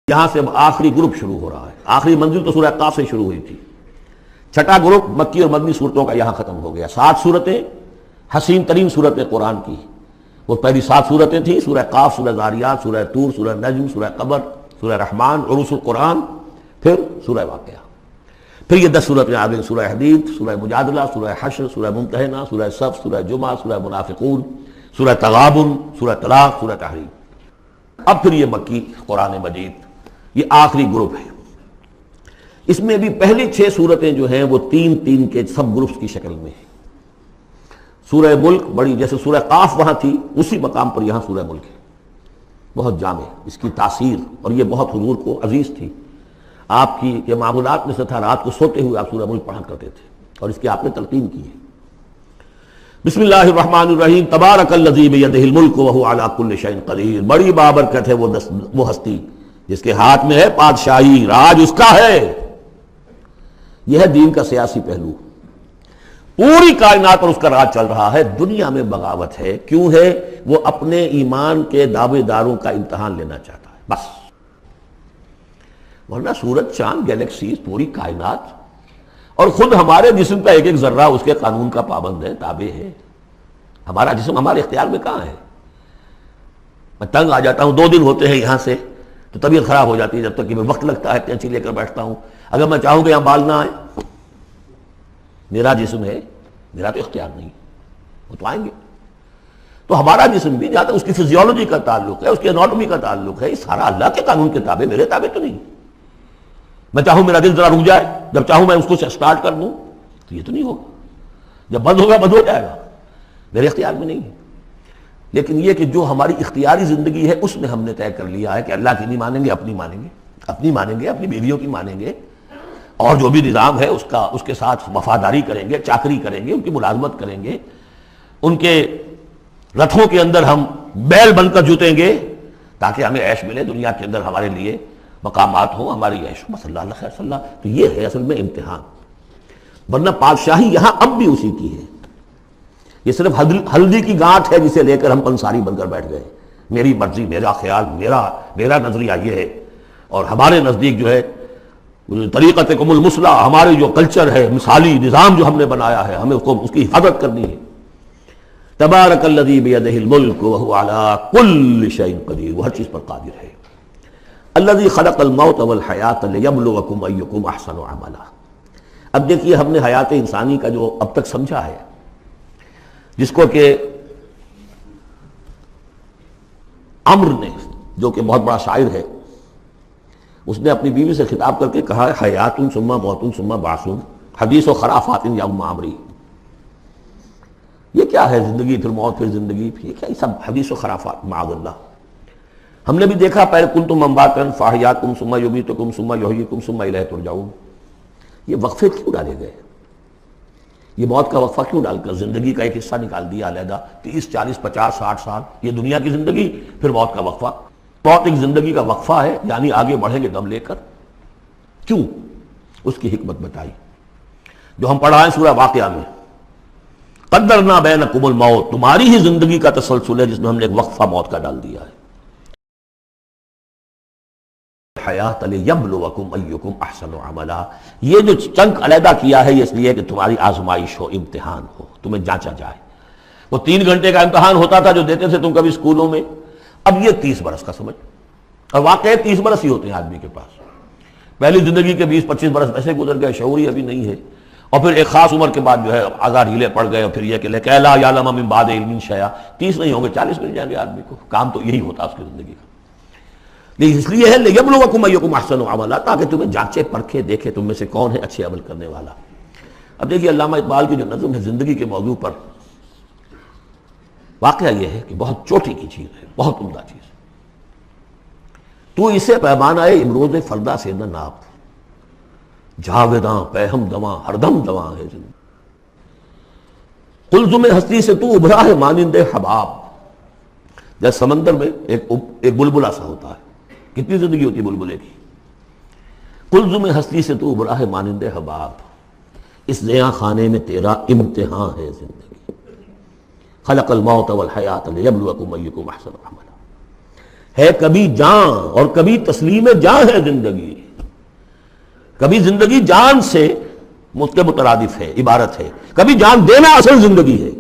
یہاں سے اب آخری گروپ شروع ہو رہا ہے. آخری منزل تو سورہ قاف سے شروع ہوئی تھی. چھٹا گروپ مکی اور مدنی صورتوں کا یہاں ختم ہو گیا. 7 صورتیں حسین ترین صورتیں قرآن کی. وہ پہلی 7 صورتیں تھیں: سورہ قاف، سورہ ذاریات، سورہ طور، سورہ نجم، سورہ قمر، سورہ رحمان، عروس القرآن، پھر سورہ واقعہ. پھر یہ 10 صورتیں آ گئیں: سورہ حدید، سورہ مجادلہ، سورہ حشر، سورہ ممتحنہ، سورہ صف، سورہ جمعہ، سورہ منافقون، سورہ تغابن، سورہ طلاق، سورہ تحریم. اب پھر یہ مکی قرآن مجید، یہ آخری گروپ ہے. اس میں بھی پہلی 6 صورتیں جو ہیں وہ 3 کے سب گروپس کی شکل میں ہیں. سورہ ملک بڑی، جیسے سورہ قاف وہاں تھی اسی مقام پر یہاں سورہ ملک ہے. بہت جامع اس کی تاثیر، اور یہ بہت حضور کو عزیز تھی. آپ کی یہ معمولات میں سے تھا، رات کو سوتے ہوئے آپ سورہ ملک پڑھا کرتے تھے اور اس کی آپ نے تلقین کی ہے. بسم اللہ الرحمن الرحیم. تبارک الذی بیدہ الملک وہو علی کل شیء قدیر. بڑی بابرکت ہے وہ ہستی جس کے ہاتھ میں ہے بادشاہی، راج اس کا ہے. یہ ہے دین کا سیاسی پہلو. پوری کائنات پر اس کا راج چل رہا ہے. دنیا میں بغاوت ہے. کیوں ہے؟ وہ اپنے ایمان کے دعوے داروں کا امتحان لینا چاہتا ہے بس. ورنہ سورج، چاند، گیلیکسیز، پوری کائنات اور خود ہمارے جسم کا ایک ایک ذرہ اس کے قانون کا پابند ہے، تابع ہے. ہمارا جسم ہمارے اختیار میں کہاں ہے؟ میں تنگ آ جاتا ہوں، 2 دن ہوتے ہیں یہاں سے تو طبیعت خراب ہو جاتی ہے، جب تک کہ میں وقت لگتا ہے کینچی لے کر بیٹھتا ہوں. اگر میں چاہوں کہ یہاں بال نہ آئے، میرا جسم ہے، میرا تو اختیار نہیں، وہ تو آئیں گے. تو ہمارا جسم بھی جہاں تک اس کی فزیولوجی کا تعلق ہے، اس کی اناٹومی کا تعلق ہے، یہ سارا اللہ کے قانون کے تابع، میرے تابع تو نہیں. میں چاہوں میرا دل ذرا رک جائے، جب چاہوں میں اس کو سٹارٹ کر دوں تو یہ تو نہیں ہوگا. جب بند ہوگا بند ہو جائے گا، میرے اختیار میں نہیں ہے. لیکن یہ کہ جو ہماری اختیاری زندگی ہے اس میں ہم نے طے کر لیا ہے کہ اللہ کی نہیں مانیں گے، اپنی مانیں گے، اپنی مانیں گے، اپنی بیویوں کی مانیں گے، اور جو بھی نظام ہے اس کے ساتھ وفاداری کریں گے، چاکری کریں گے، ان کی ملازمت کریں گے، ان کے رتھوں کے اندر ہم بیل بن کر جوتیں گے تاکہ ہمیں عیش ملے، دنیا کے اندر ہمارے لیے مقامات ہوں، ہماری عیش ہو. صلی اللہ خیر صلی اللہ. تو یہ ہے اصل میں امتحان. ورنہ بادشاہی یہاں اب بھی اسی کی ہے. یہ صرف ہلدی کی گانٹھ ہے جسے لے کر ہم پنساری بن کر بیٹھ گئے. میری مرضی، میرا خیال، میرا نظریہ یہ ہے. اور ہمارے نزدیک جو ہے طریقتکم المثلی، ہمارے جو کلچر ہے، مثالی نظام جو ہم نے بنایا ہے، ہمیں اس کی حفاظت کرنی ہے. تبارک الذی بیدہ الملک وہو علی کل شیء قدیر. وہ ہر چیز پر قادر ہے. الذی خلق الموت والحیات لیبلوکم ایکم احسن عملا. اب دیکھیے ہم نے حیات انسانی کا جو اب تک سمجھا ہے، جس کو کہ عمر نے، جو کہ بہت بڑا شاعر ہے، اس نے اپنی بیوی سے خطاب کر کے کہا ہے حیات ثم موت ثم بعث حدیث و خرافات یا ام عمری. یہ کیا ہے؟ زندگی پھر موت پھر زندگی، یہ کیا؟ یہ سب حدیث و خرافات معاذ اللہ. ہم نے بھی دیکھا پہلے کنتم امواتا فاحیاکم ثم یمیتکم ثم یحییکم ثم الیہ ترجعون. یہ وقفے کیوں ڈالے گئے؟ یہ موت کا وقفہ کیوں ڈال کر زندگی کا ایک حصہ نکال دیا علیحدہ؟ 30 40 50 60 سال یہ دنیا کی زندگی، پھر موت کا وقفہ. موت ایک زندگی کا وقفہ ہے، یعنی آگے بڑھیں گے دم لے کر. کیوں؟ اس کی حکمت بتائی جو ہم پڑھا ہے سورہ واقعہ میں. قدرنا بینکم الموت، تمہاری ہی زندگی کا تسلسل ہے جس میں ہم نے ایک وقفہ موت کا ڈال دیا ہے. حیات لیبلوکم ایکم احسن عملا. یہ جو چنک علیحدہ کیا ہے یہ اس لیے کہ تمہاری آزمائش ہو، امتحان ہو، تمہیں جانچا جائے. وہ 3 گھنٹے کا امتحان ہوتا تھا جو دیتے تھے تم کبھی اسکولوں میں، اب یہ 30 برس کا سمجھ. اور واقعی 30 برس ہی ہوتے ہیں آدمی کے پاس. پہلی زندگی کے 20-25 برس ایسے گزر گئے، شعور ہی ابھی نہیں ہے. اور پھر ایک خاص عمر کے بعد جو ہے آزار ہیلے پڑ گئے، اور پھر یہ کہ لا یعلم من بعد علم شیئا. 30 نہیں ہوں گے 40 مل جائیں گے آدمی کو. کام تو یہی ہوتا اس کی زندگی کا. لیکن اس لیے ہے لیبلوکم ایکم احسن عملا، تاکہ تمہیں جانچے پرکھے دیکھے تم میں سے کون ہے اچھے عمل کرنے والا. اب دیکھیے علامہ اقبال کی جو نظم ہے زندگی کے موضوع پر، واقعہ یہ ہے کہ بہت چوٹی کی چیز ہے، بہت عمدہ چیز. تو اسے پیمانہ امروز فردا سے نہ ناپ، جاویداں پہم دواں ہر دم دواں ہے زندگی. قلزم ہستی سے تو ابھرا ہے مانند حباب. جیسے سمندر میں ایک بلبلا سا ہوتا ہے، کتنی زندگی ہوتی ہے بلبلے کی. قلزم ہستی سے تو ابھرا ہے مانند حباب، اس زیاں خانے میں تیرا امتحان ہے زندگی. خلق الموت والحیات لیبلوکم ایکم احسن عملا. ہے کبھی جاں اور کبھی تسلیم جاں ہے زندگی. کبھی زندگی جان سے مترادف ہے، عبارت ہے، کبھی جان دینا اصل زندگی ہے.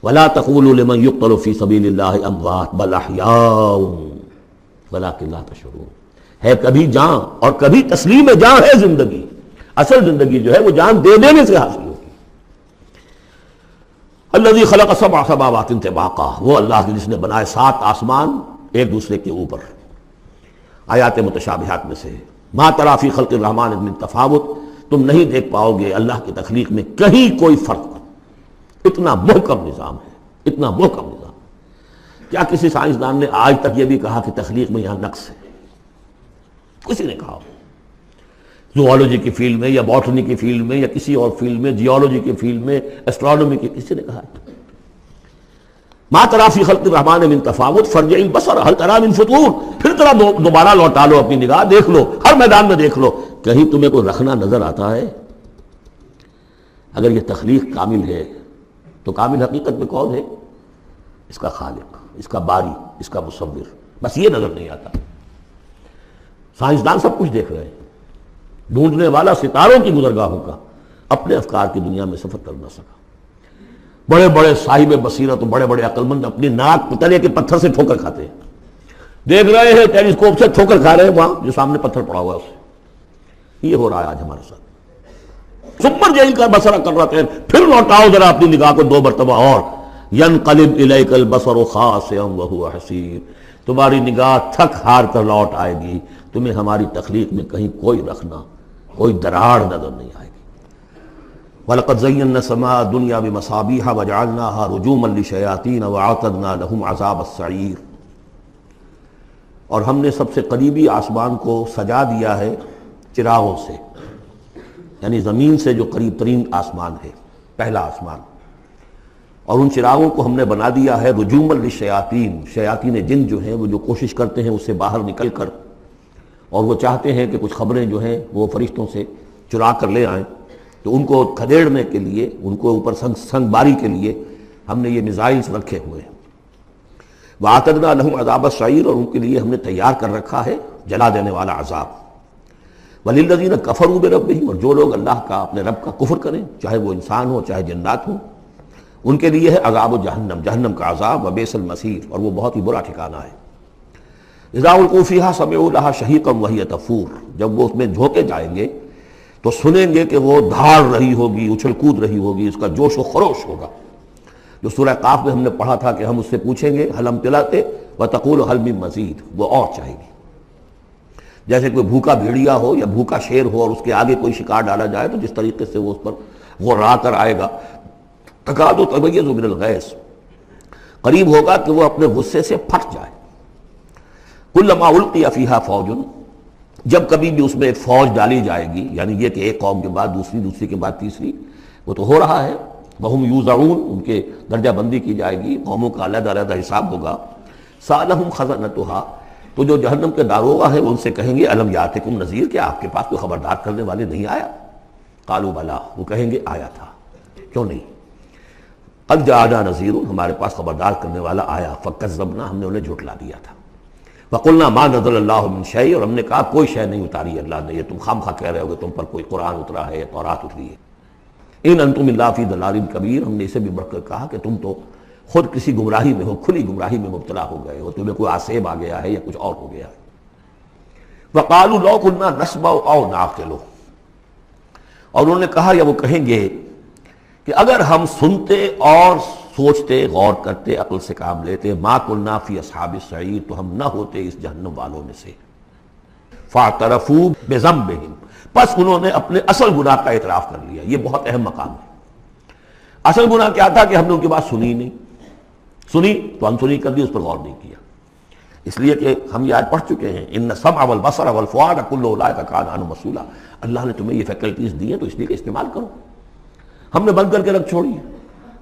وَلَا تَقُولُوا لِمَنْ يُقْتَلُ فِي سَبِيلِ اللَّهِ أَمْوَاتٌ بَلْ أَحْيَاءٌ وَلَكِنْ لَا تَشْعُرُونَ. ہے کبھی جاں اور کبھی تسلیم جاں ہے زندگی. اصل زندگی جو ہے وہ جان دے دینے سے حاصل ہوگی. الذی خلق سبع سماوات طباقا، وہ اللہ جس نے بنائے 7 آسمان ایک دوسرے کے اوپر. آیات متشابہات میں سے ما تری فی خلق الرحمن من تفاوت، تم نہیں دیکھ پاؤ گے اللہ کی تخلیق میں کہیں کوئی فرق. اتنا محکم نظام ہے، اتنا محکم نظام. کیا کسی سائنسدان نے آج تک یہ بھی کہا کہ تخلیق میں یہاں نقص ہے؟ کسی نے کہا؟ زوالوجی کی فیلڈ میں یا باٹنی کی فیلڈ میں یا کسی اور فیلڈ میں، جیولوجی کی فیلڈ میں، ایسٹرونومی کی، کسی نے کہا؟ ما تری فی خلق الرحمن من تفاوت فارجع البصر هل تری من فطور. پھر ذرا دوبارہ لوٹا لو اپنی نگاہ، دیکھ لو، ہر میدان میں دیکھ لو، کہیں تمہیں کوئی رکھنا نظر آتا ہے؟ اگر یہ تخلیق کامل ہے تو کامل حقیقت میں کون ہے؟ اس کا خالق، اس کا باری، اس کا مصور. بس یہ نظر نہیں آتا. سائنسدان سب کچھ دیکھ رہے ہیں، ڈھونڈنے والا ستاروں کی گزرگاہوں کا اپنے افکار کی دنیا میں سفر کر نہ سکا. بڑے بڑے صاحب بصیرت، بڑے بڑے عقل مند اپنی ناک تلے کے پتھر سے ٹھوکر کھاتے ہیں. دیکھ رہے ہیں ٹیلیسکوپ سے ٹھوکر کھا رہے ہیں وہاں جو سامنے پتھر پڑا ہوا ہے اسے. یہ ہو رہا ہے آج ہمارے ساتھ. سپر جیل کا بسرا کر رہے ہیں، پھر لوٹاؤ ذرا اپنی نگاہ کو 2 مرتبہ اور. ینقلب الیک البصر خاسئا وہو حسیر. تمہاری نگاہ تھک ہار کر لوٹ آئے گی، تمہیں ہماری تخلیق میں کہیں کوئی رکھنا، کوئی دراڑ نظر نہیں آئے گی. وَلَقَدْ زَيَّنَّا السَّمَاءَ الدُّنْيَا بِمَصَابِيحَ وَجَعَلْنَاهَا رُجُومًا لِلشَّيَاطِينَ وَأَعْتَدْنَا لَهُمْ عَذَابَ السَّعِيرِ. اور ہم نے سب سے قریبی آسمان کو سجا دیا ہے چراغوں سے، یعنی زمین سے جو قریب ترین آسمان ہے، پہلا آسمان. اور ان چراغوں کو ہم نے بنا دیا ہے رجومًا للشیاطین. شیاطین جن جو ہیں وہ جو کوشش کرتے ہیں اس سے باہر نکل کر، اور وہ چاہتے ہیں کہ کچھ خبریں جو ہیں وہ فرشتوں سے چرا کر لے آئیں، تو ان کو کھدیڑنے کے لیے، ان کو اوپر سنگ باری کے لیے ہم نے یہ میزائلز رکھے ہوئے ہیں. وَأَعْتَدْنَا لَهُمْ عَذَابَ السَّعِيرِ، اور ان کے لیے ہم نے تیار کر رکھا ہے جلا دینے والا عذاب. وَلِلَّذِينَ كَفَرُوا بِرَبِّهِمْ، اور جو لوگ اللہ کا، اپنے رب کا کفر کریں، چاہے وہ انسان ہو چاہے جنات ہوں، ان کے لیے ہے عذاب جہنم، جہنم کا عذاب. وَبِئْسَ الْمَصِيرُ، اور وہ بہت ہی برا ٹھکانہ ہے. اذا القوا فیہا سمعوا لہا شہیقا وہی تفور، جب وہ اس میں جھونکے جائیں گے تو سنیں گے کہ وہ دھاڑ رہی ہوگی، اچھل کود رہی ہوگی، اس کا جوش و خروش ہوگا. جو سورہ قاف میں ہم نے پڑھا تھا کہ ہم اس سے پوچھیں گے حل امتلأت وتقول حل من مزید، وہ اور چاہے گی. جیسے کوئی بھوکا بھیڑیا ہو یا بھوکا شیر ہو اور اس کے آگے کوئی شکار ڈالا جائے تو جس طریقے سے وہ اس پر غرا کر آئے گا. تکاد تمیز من الغیظ، قریب ہوگا کہ وہ اپنے غصے سے پھٹ جائے. کلما القی فیہا فوج، جب کبھی بھی اس میں ایک فوج ڈالی جائے گی، یعنی یہ کہ ایک قوم کے بعد دوسری، دوسری کے بعد تیسری، وہ تو ہو رہا ہے. وہم یوزعون، ان کے درجہ بندی کی جائے گی، قوموں کا علیحدہ علیحدہ حساب ہوگا. سألہم خزنتہا، تو جو جہنم کے داروغہ ہیں وہ ان سے کہیں گے الم یاتکم نذیر، کیا آپ کے پاس کوئی خبردار کرنے والے نہیں آیا؟ قالوا بلا، وہ کہیں گے آیا تھا، کیوں نہیں؟ قد جاءنا نذیر، ہمارے پاس خبردار کرنے والا آیا. فکذبنا، ہم نے انہیں جھٹلا دیا تھا. وقلنا ما نزل اللہ من شیء، اور ہم نے کہا کوئی شے نہیں اتاری اللہ نے، یہ تم خام خواہ کہہ رہے ہو کہ تم پر کوئی قرآن اترا ہے یا تورات اتری ہے. ان انتم الا فی ضلال کبیر، ہم نے اسے بھی بڑھ کر کہا کہ تم تو خود کسی گمراہی میں ہو، کھلی گمراہی میں مبتلا ہو گئے ہو، تمہیں کوئی آسیب آ گیا ہے یا کچھ اور ہو گیا ہے. وقالوا لو كنا نسمع او نعقل، اور انہوں نے کہا یا وہ کہیں گے کہ اگر ہم سنتے اور سوچتے، غور کرتے، عقل سے کام لیتے، ما كنا فی اصحاب السعیر، تو ہم نہ ہوتے اس جہنم والوں میں سے. فاعترفوا بذنبهم، پس انہوں نے اپنے اصل گناہ کا اعتراف کر لیا. یہ بہت اہم مقام ہے. اصل گناہ کیا تھا کہ ہم نے ان کی بات سنی نہیں، سنی تو انسنی کر دی، اس پر غور نہیں کیا. اس لیے کہ ہم یہ آج پڑھ چکے ہیں ان السمع والبصر والفؤاد کل اولئک کان عنہ مسئولا. اللہ نے تمہیں یہ فیکلٹیز دی ہیں تو اس لیے کہ استعمال کرو. ہم نے بند کر کے رکھ چھوڑی.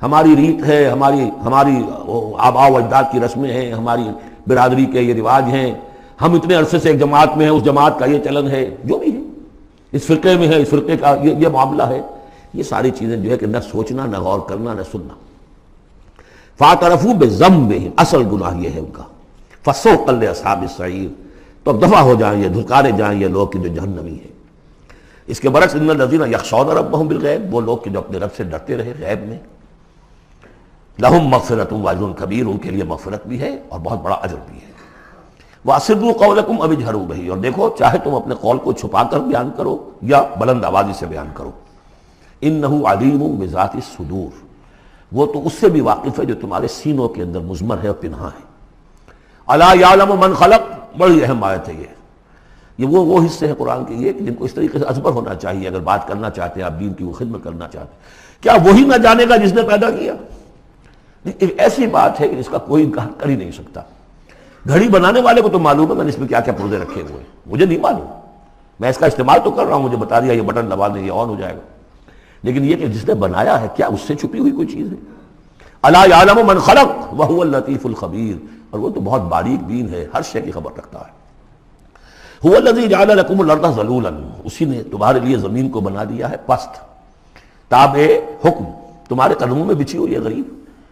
ہماری ریت ہے، ہماری آباء و اجداد کی رسمیں ہیں، ہماری برادری کے یہ رواج ہیں، ہم اتنے عرصے سے ایک جماعت میں ہیں، اس جماعت کا یہ چلن ہے، جو بھی ہے، اس فرقے میں ہے، اس فرقے کا یہ معاملہ ہے. یہ ساری چیزیں جو ہے کہ نہ سوچنا، نہ غور کرنا، نہ سننا. فاعترفوا بذنبہم، اصل گناہ یہ ہے ان کا، فسوقا لاصحاب السعیر، تو اب دفع ہو جائیں یہ، دھکارے جائیں یہ لوگ کہ جو جہنمی ہیں۔ اس کے برعکس ان الذین یخشون ربہم بالغیب، وہ لوگ کہ جو اپنے رب سے ڈرتے رہے غیب میں، لہم مغفرۃ واجر کبیر، ان کے لیے مغفرت بھی ہے اور بہت بڑا اجر بھی ہے۔ واسروا قولکم او اجہروا بہ، اور دیکھو چاہے تم اپنے قول کو چھپا کر بیان کرو یا بلند آوازی سے بیان کرو، انہ علیم بذات الصدور، وہ تو اس سے بھی واقف ہے جو تمہارے سینوں کے اندر مضمر ہے اور پنہاں ہے۔ الا یعلم من خلق، بڑی اہم آیت ہے یہ وہ حصے ہیں قرآن کے یہ کہ جن کو اس طریقے سے ازبر ہونا چاہیے اگر بات کرنا چاہتے ہیں آپ دین کی وہ خدمت کرنا چاہتے ہیں۔ کیا وہی نہ جانے گا جس نے پیدا کیا؟ ایک ایسی بات ہے کہ جس کا کوئی انکار کر ہی نہیں سکتا۔ گھڑی بنانے والے کو تو معلوم ہے میں نے اس میں کیا کیا پرزے رکھے ہوئے ہیں، مجھے نہیں معلوم، میں اس کا استعمال تو کر رہا ہوں، مجھے بتا دیا یہ بٹن دبا دیں یہ آن ہو جائے گا، لیکن یہ کہ جس نے بنایا ہے کیا اس سے چھپی ہوئی کوئی چیز ہے؟ الا یعلم من خلق وهو اللطیف الخبیر، اور وہ تو بہت باریک بین ہے، ہر شے کی خبر رکھتا ہے۔ هو الذی جعل لکم الارض ذلولا، اسی نے تمہارے لیے زمین کو بنا دیا ہے پست، تابع حکم، تمہارے قدموں میں بچھی ہوئی ہے غریب،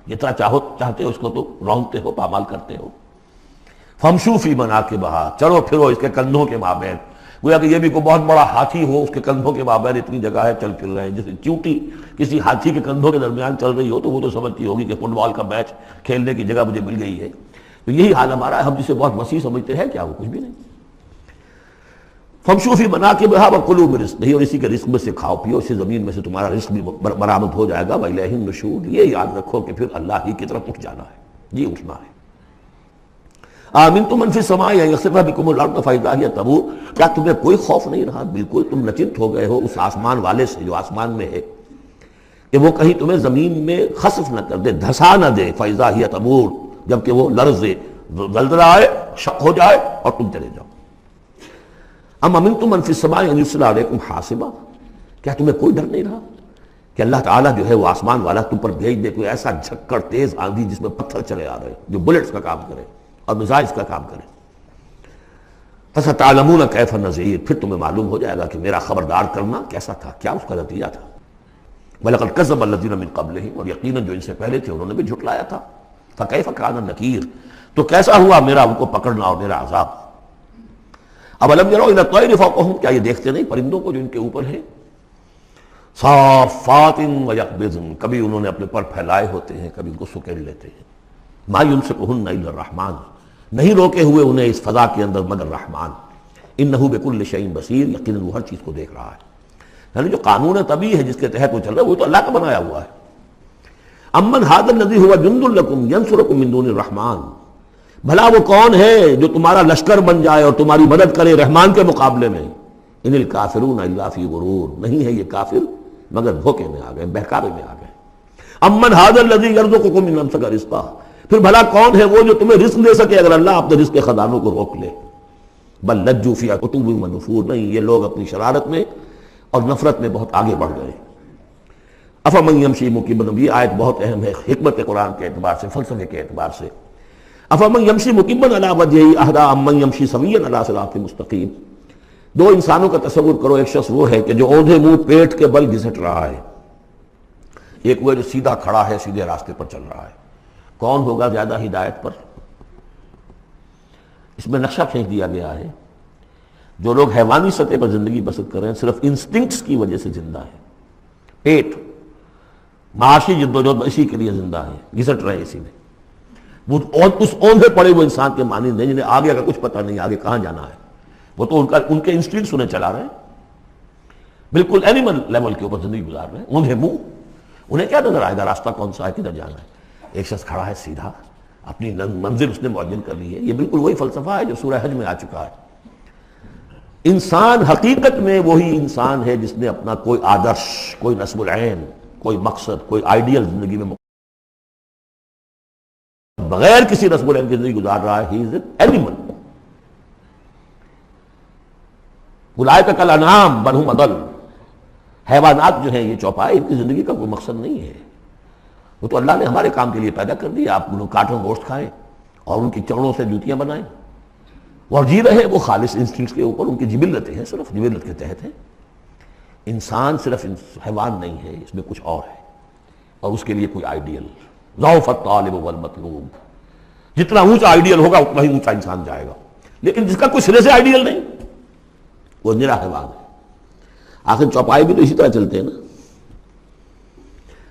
جتنا چاہتے ہو اس کو تو رونگتے ہو، پامال کرتے ہو۔ فمشوا فی مناکبہا، چلو پھرو اس کے کندھوں کے مابین، گویا کہ یہ بھی کوئی بہت بڑا ہاتھی ہو، اس کے کندھوں کے مابین اتنی جگہ ہے، چل پھر رہے ہیں، جیسے چونٹی کسی ہاتھی کے کندھوں کے درمیان چل رہی ہو تو وہ تو سمجھتی ہوگی کہ فٹ بال کا میچ کھیلنے کی جگہ مجھے مل گئی ہے۔ تو یہی حال ہمارا ہے، ہم جسے بہت وسیع سمجھتے ہیں کیا وہ کچھ بھی نہیں۔ فمشوا فی مناکبہا وکلوا من رزقہ، اور اسی کے رزق میں سے کھاؤ پیو، اسی زمین میں سے تمہارا رزق بھی برآمد ہو جائے گا، وإلیہ النشور، یہ یاد رکھو کہ پھر اللہ ہی کی طرف اٹھ جانا ہے، جی اٹھنا ہے۔ آمنتم من فی السماء ان یخسف بکم الارض فاذا ہی تمور، کیا تمہیں کوئی خوف نہیں رہا؟ بالکل تم نچنت ہو گئے ہو اس آسمان والے سے جو آسمان میں ہے کہ وہ کہیں تمہیں زمین میں خسف نہ کر دے، دھسا نہ دے، فاذا ہی تمور، جبکہ وہ لرزے، زلزلہ آئے، شق ہو جائے اور تم چلے جاؤ۔ ام امنتم من فی السماء ان یرسل علیکم حاصبا، کیا تمہیں کوئی ڈر نہیں رہا کہ اللہ تعالیٰ جو ہے وہ آسمان والا تم پر بھیج دے کوئی ایسا جھکڑ تیز آندھی جس میں پتھر چلے آ رہے جو بلٹس کا کام کرے اور میزائلز کا کام کرے؟ فَسَتَعْلَمُونَ كَيْفَ نَذِيرٌ، پھر تمہیں معلوم ہو جائے گا کہ میرا خبردار کرنا کیسا تھا، کیا اس کا نتیجہ تھا۔ وَلَقَدْ كَذَّبَ الَّذِينَ مِن قَبْلِهِمْ، اور یقیناً جو ان سے پہلے تھے انہوں نے بھی جھٹلایا تھا۔ فَكَيْفَ كَانَ نَكِيرٌ، تو کیسا ہوا میرا ان کو پکڑنا اور میرا عذاب۔ أَوَلَمْ يَرَوْا إِلَى الطَّيْرِ فَوْقَهُمْ، کیا یہ دیکھتے نہیں پرندوں کو جو ان کے اوپر ہیں؟ صَافَّاتٍ وَيَقْبِضْنَ، کبھی انہوں نے اپنے پر پھیلائے ہوتے ہیں، کبھی ان کو سکیڑ لیتے ہیں۔ مَا يُمْسِكُهُنَّ إِلَّا الرَّحْمَنُ، نہیں روکے ہوئے انہیں اس فضا کے اندر مگر رحمان۔ انہ بکل شیء بصیر، یقیناً وہ ہر چیز کو دیکھ رہا ہے۔ یعنی جو قانون طبیعی ہے جس کے تحت وہ چل رہا ہے وہ تو اللہ کا بنایا ہوا ہے۔ امن ھذا الذی ھو جند لکم ینصرکم من دون الرحمن، بھلا وہ کون ہے جو تمہارا لشکر بن جائے اور تمہاری مدد کرے رحمان کے مقابلے میں؟ ان الکافرون الا فی غرور، نہیں ہے یہ کافر مگر دھوکے میں آ گئے، بہکاوے میں آ گئے۔ امن ھذا الذی یرزقکم من امسک رزقہ، پھر بھلا کون ہے وہ جو تمہیں رزق دے سکے اگر اللہ اپنے رزق کے خزانوں کو روک لے؟ بل لجوا فی عتو و نفور، نہیں یہ لوگ اپنی شرارت میں اور نفرت میں بہت آگے بڑھ گئے۔ افمن یمشی مکبا، یہ آیت بہت اہم ہے حکمت قرآن کے اعتبار سے، فلسفے کے اعتبار سے۔ افمن یمشی مکبا علی وجہہ اہدی امن یمشی سویا علی صراط مستقیم، دو انسانوں کا تصور کرو، ایک شخص وہ ہے کہ جو اوندھے منہ پیٹ کے بل گھسٹ رہا ہے، ایک وہ جو سیدھا کھڑا ہے، سیدھے راستے پر چل رہا ہے۔ کون ہوگا زیادہ ہدایت پر؟ اس میں نقشہ کھینچ دیا گیا ہے، جو لوگ حیوانی سطح پر زندگی بسر کر رہے ہیں صرف انسٹنکٹس کی وجہ سے زندہ ہیں، پیٹ معاشی جدوجہد اسی کے لیے زندہ ہیں، گھسٹ رہے ہیں اسی میں۔ وہ اس اوندھے پڑے وہ انسان کے مانند ہیں جنہیں آگے کا کچھ پتہ نہیں آگے کہاں جانا ہے، وہ تو ان کے انسٹنکٹس انہیں چلا رہے ہیں، بالکل اینیمل لیول کے اوپر زندگی گزار رہے ہیں، اوندھے منہ، انہیں کیا نظر آئے گا راستہ کون سا ہے، کدھر جانا ہے؟ ایک شخص کھڑا ہے سیدھا، اپنی منزل اس نے معین کر لی ہے۔ یہ بالکل وہی فلسفہ ہے جو سورہ حج میں آ چکا ہے۔ انسان حقیقت میں وہی انسان ہے جس نے اپنا کوئی آدرش، کوئی نصب العین، کوئی مقصد، کوئی آئیڈیل زندگی میں بغیر کسی نصب العین کی زندگی گزار رہا ہے۔ ہی از این اینیمل، اولئک کالانعام بل ھم اضل، حیوانات جو ہیں یہ چوپائے، ان کی زندگی کا کوئی مقصد نہیں ہے۔ وہ تو اللہ نے ہمارے کام کے لیے پیدا کر دیا، آپ لوگ کاٹوں گوشت کھائیں اور ان کی چمڑوں سے جوتیاں بنائیں اور جی رہے وہ خالص انسٹنکٹس کے اوپر، ان کی جبلتیں ہیں، صرف جبلت کے تحت ہیں۔ انسان صرف حیوان نہیں ہے، اس میں کچھ اور ہے اور اس کے لیے کوئی آئیڈیل، ضعف الطالب والمطلوب. جتنا اونچا آئیڈیل ہوگا اتنا ہی اونچا انسان جائے گا، لیکن جس کا کوئی سرے سے آئیڈیل نہیں وہ نرا حیوان ہے. آخر چوپائے بھی تو اسی طرح چلتے ہیں نا.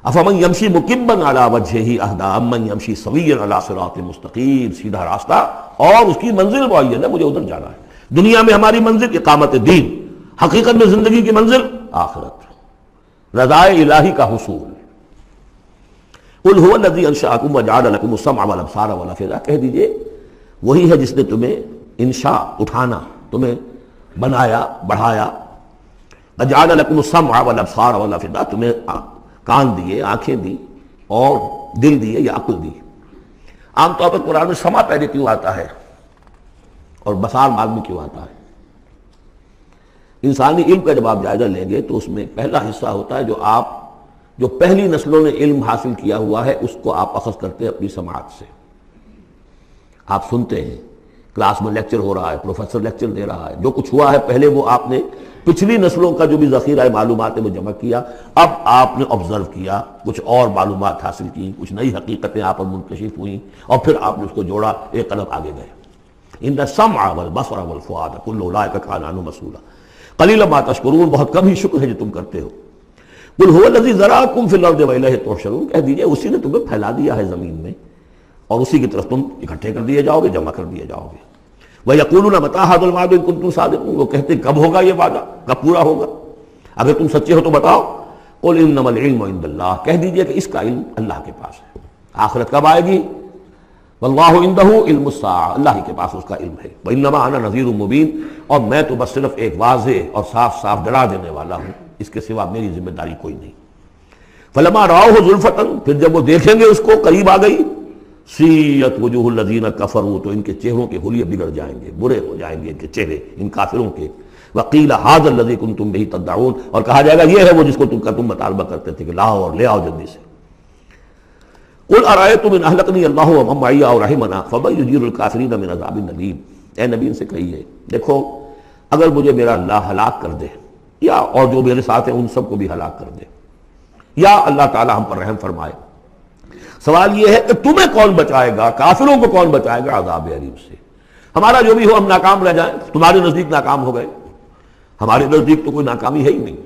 افمن یمشی مکبا علی وجہہ اہدی امن یمشی سویا علی صراط مستقیم. سیدھا راستہ اور اس کی منزل معین ہے، مجھے ادھر جانا ہے. دنیا میں ہماری منزل اقامت دین، حقیقت میں زندگی کی منزل آخرت، رضائے الہی کا حصول. قل هو الذی انشأکم وجعل لکم السمع والابصار والافئدہ. کہہ دیجئے وہی ہے جس نے تمہیں انشاء اٹھانا، تمہیں بنایا بڑھایا. وجعل لکم السمع والابصار والافئدہ، تمہیں کان دیے، آنکھیں دی اور دل دیے یا عقل دی. عام طور پر قرآن میں سمع پہلے کیوں آتا ہے اور بصار بعد میں کیوں آتا ہے؟ انسانی علم کا جب آپ جائزہ لیں گے تو اس میں پہلا حصہ ہوتا ہے جو پہلی نسلوں نے علم حاصل کیا ہوا ہے اس کو آپ اخذ کرتے ہیں اپنی سماعت سے. آپ سنتے ہیں، کلاس میں لیکچر ہو رہا ہے، پروفیسر لیکچر دے رہا ہے، جو کچھ ہوا ہے پہلے وہ آپ نے پچھلی نسلوں کا جو بھی ذخیرہ معلومات ہے وہ جمع کیا. اب آپ نے آبزرو کیا، کچھ اور معلومات حاصل کی، کچھ نئی حقیقتیں آپ پر منکشف ہوئیں اور پھر آپ نے اس کو جوڑا، ایک قدم آگے گئے. ان السمع والبصر والفؤاد کل اولئک کان عنہ مسئولا قلیلا ما تشکرون. بہت کم ہی شکر ہے جو تم کرتے ہو. قل هو الذی ذرأکم فی الارض والیہ تحشرون. کہہ دیجئے اسی نے تمہیں پھیلا دیا ہے زمین میں اور اسی کی طرف تم اکٹھے کر دیے جاؤ گے، جمع کر دیے جاؤ گے. وَيَقُولُونَ مَتَىٰ هَٰذَا الْوَعْدُ إِن كُنتُمْ صَادِقِينَ. وہ کہتے ہیں کب ہوگا یہ وعدہ، کب پورا ہوگا، اگر تم سچے ہو تو بتاؤ. قُلْ إِنَّمَا الْعِلْمُ عِندَ اللَّهِ. کہہ دیجئے کہ اس کا علم اللہ کے پاس ہے. آخرت کب آئے گی؟ وَاللَّهُ عِندَهُ عِلْمُ السَّاعَةِ. اللہ ہی کے پاس اس کا علم ہے. وَإِنَّمَا أَنَا نَذِيرٌ مُّبِينٌ. اور میں تو بس صرف ایک واضح اور صاف صاف ڈرا دینے والا ہوں، اس کے سوا میری ذمہ داری کوئی نہیں. فَلَمَّا رَأَوْهُ زُلْفَةً. پھر جب وہ دیکھیں گے اس کو، قریب آ گئی. سیئت وجوہ الذین کفروا. تو ان کے چہروں کے حلیے بگڑ جائیں گے، برے ہو جائیں گے ان کے چہرے، ان کافروں کے. وقیل ھذا الذی کنتم بہ تدعون. اور کہا جائے گا یہ ہے وہ جس کو تم مطالبہ کرتے تھے کہ لاؤ اور لے آؤ جلدی سے. قل ارأیتم ان اہلکنی اللہ ومن معی او رحمنا فمن یجیر الکافرین من عذاب الیم. اے نبی ان سے کہیے دیکھو اگر مجھے میرا اللہ ہلاک کر دے یا اور جو میرے ساتھ ہیں ان سب کو بھی ہلاک کر دے، یا اللہ تعالی ہم پر رحم فرمائے، سوال یہ ہے کہ تمہیں کون بچائے گا، کافروں کو کون بچائے گا عذاب علیم سے؟ ہمارا جو بھی ہو ہم ناکام رہ جائیں، تمہارے نزدیک ناکام ہو گئے، ہمارے نزدیک تو کوئی ناکامی ہے ہی نہیں.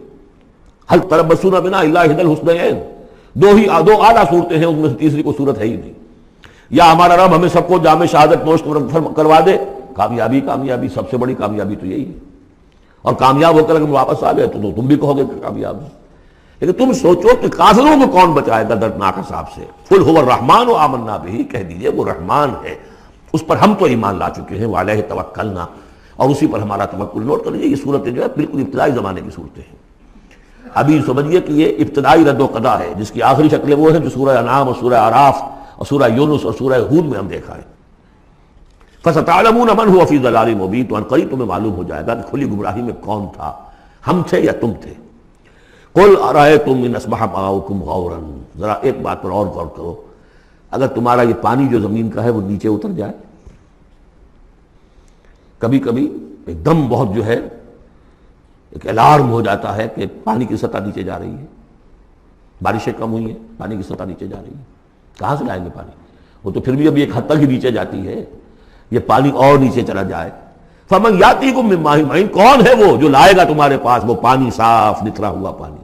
حل تربصون بنا الا احدی الحسنیین. دو اعلیٰ صورتیں ہیں، ان میں سے تیسری کوئی صورت ہے ہی نہیں. یا ہمارا رب ہمیں سب کو جام شہادت نوش کروا دے، کامیابی سب سے بڑی کامیابی تو یہی ہے. اور کامیاب ہو کر اگر واپس آ گئے تو تم بھی کہو گے کہ کامیاب ہے. لیکن تم سوچو کہ کافروں کو کون بچائے گا دردناک عذاب سے. قل هو الرحمن آمنا به. کہہ دیجئے وہ رحمان ہے، اس پر ہم تو ایمان لا چکے ہیں. وعلیہ توکلنا. اور اسی پر ہمارا توکل. نوٹ کر لیجیے یہ صورتیں جو ہے بالکل ابتدائی زمانے کی صورتیں ہیں. ابھی سمجھیے کہ یہ ابتدائی رد و قضا ہے جس کی آخری شکلیں وہ ہیں جو سورہ انعام اور سورہ اعراف اور سورہ یونس اور سورہ ہود میں ہم دیکھا ہے. فَسَتَعْلَمُونَ مَنْ هُوَ فِي ضَلَالٍ مُبِينٍ. تو عنقریب تمہیں معلوم ہو جائے گا کہ کھلی گمراہی میں کون تھا، ہم تھے یا تم تھے. قُلْ أَرَأَيْتُمْ إِنْ أَصْبَحَ مَاؤُكُمْ غَوْرًا. ذرا ایک بات پر اور غور کرو، اگر تمہارا یہ پانی جو زمین کا ہے وہ نیچے اتر جائے، کبھی کبھی ایک دم بہت جو ہے ایک الارم ہو جاتا ہے کہ پانی کی سطح نیچے جا رہی ہے، بارشیں کم ہوئی ہیں، پانی کی سطح نیچے جا رہی ہے. کہاں سے لائیں گے پانی؟ وہ تو پھر بھی ابھی ایک حد تک ہی نیچے جاتی ہے، یہ پانی اور نیچے چلا جائے. فَمَنْ يَأْتِيكُم مِّن مَّاءٍ مَّعِينٍ. کون ہے وہ جو لائے گا تمہارے پاس وہ پانی، صاف نتھرا ہوا پانی؟